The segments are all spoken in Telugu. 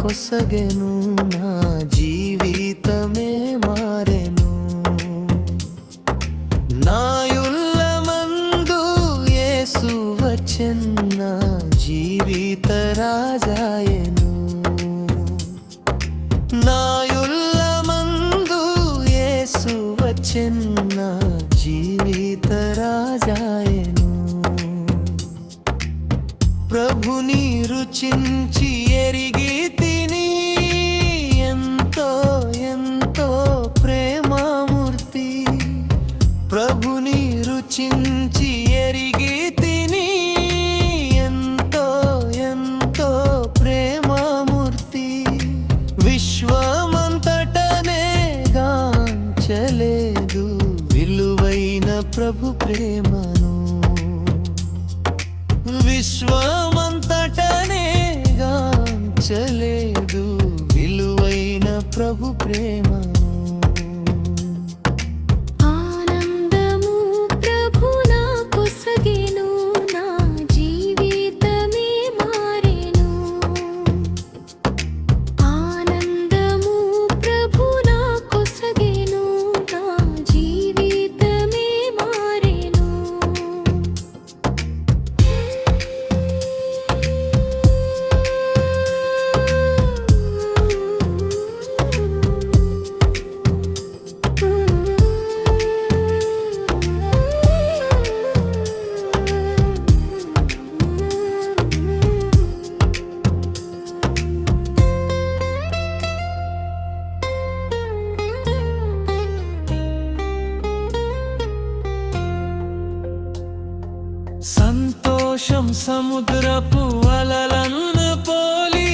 కొసగెను, నా జీవితమే మారెను. నాయుల్లమందు యేసు వచ్చెన్, నా జీవిత రాజాయెను. నాయుల్లమందు యేసు వచ్చెన్, నా జీవిత రాజాయెను. ప్రభుని రుచించి ఎరిగి తిని, ఎంతో ఎంతో ప్రేమమూర్తి. ప్రభుని రుచించి ఎరిగి తిని, ఎంతో ఎంతో ప్రేమమూర్తి. విశ్వమంతటనే గాంచలేదు విలువైన ప్రభు ప్రేమను. విశ్వమంతటనే గాంచలేదు విలువైన ప్రభు ప్రేమను. ఆనందము ప్రభు నా కొసగెను, నా జీవితమే మారెను. ఆనందము ప్రభు నా కొసగెను, నా జీవితమే మారెను. సంతోషం సముద్రపు అలలను పోలి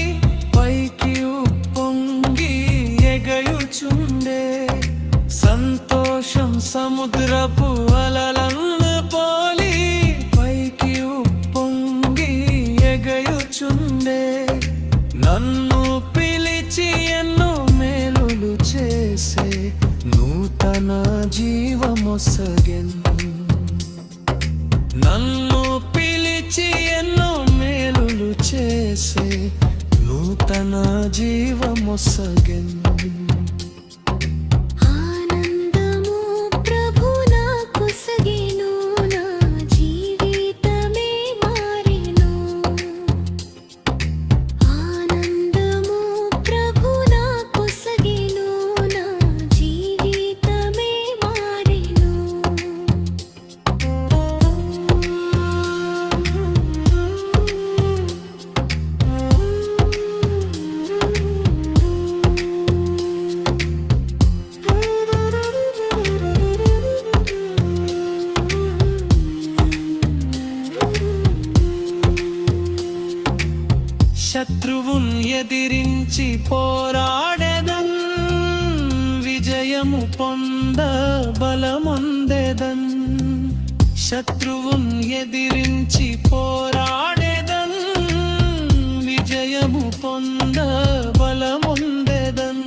పైకి ఉప్పొంగి ఎగయుచుండే. సంతోషం సముద్రపు అలలను పోలి పైకి ఉప్పొంగి ఎగయుచుండే. నన్ను పిలిచి ఎన్నో మేలులు చేసే, నూతన జీవమొసగెన్. నన్ను పిలిచి ఎన్నో మేలులు చేసే, నూతన జీవమొసగెన్. ఆనందము ప్రభు నా కొసగెను, నా జీవితమే మారెను. ఆనందము ప్రభు నా కొసగెను, నా జీవితమే మారెను. శత్రువున్ ఎదిరించి పోరాడెదన్, విజయము పొంద బలమొందెదన్. శత్రువున్ ఎదిరించి పోరాడెదన్, విజయము పొంద బలమొందెదన్.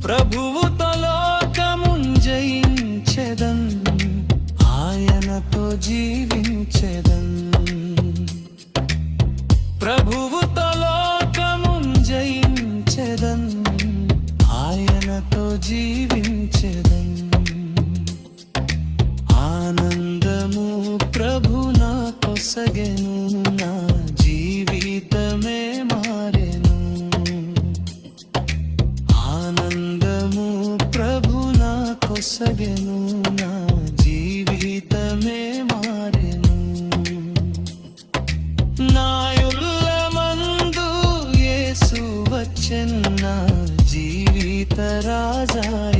ప్రభువుతో లోకమున్ జయించెదన్, ఆయనతో జీవించెదన్. ప్రభువుతో లోకమున్ జయించెదన్, ఆయనతో జీవించెదన్. ఆనందము ప్రభు నా కొసగెను, నా జీవితమే మారెను. ఆనందము ప్రభు నా కొసగెను, నా జీవితమే మారెను. నాయుల్లమందు యేసు వచ్చెన్, నా జీవిత రాజాయెను.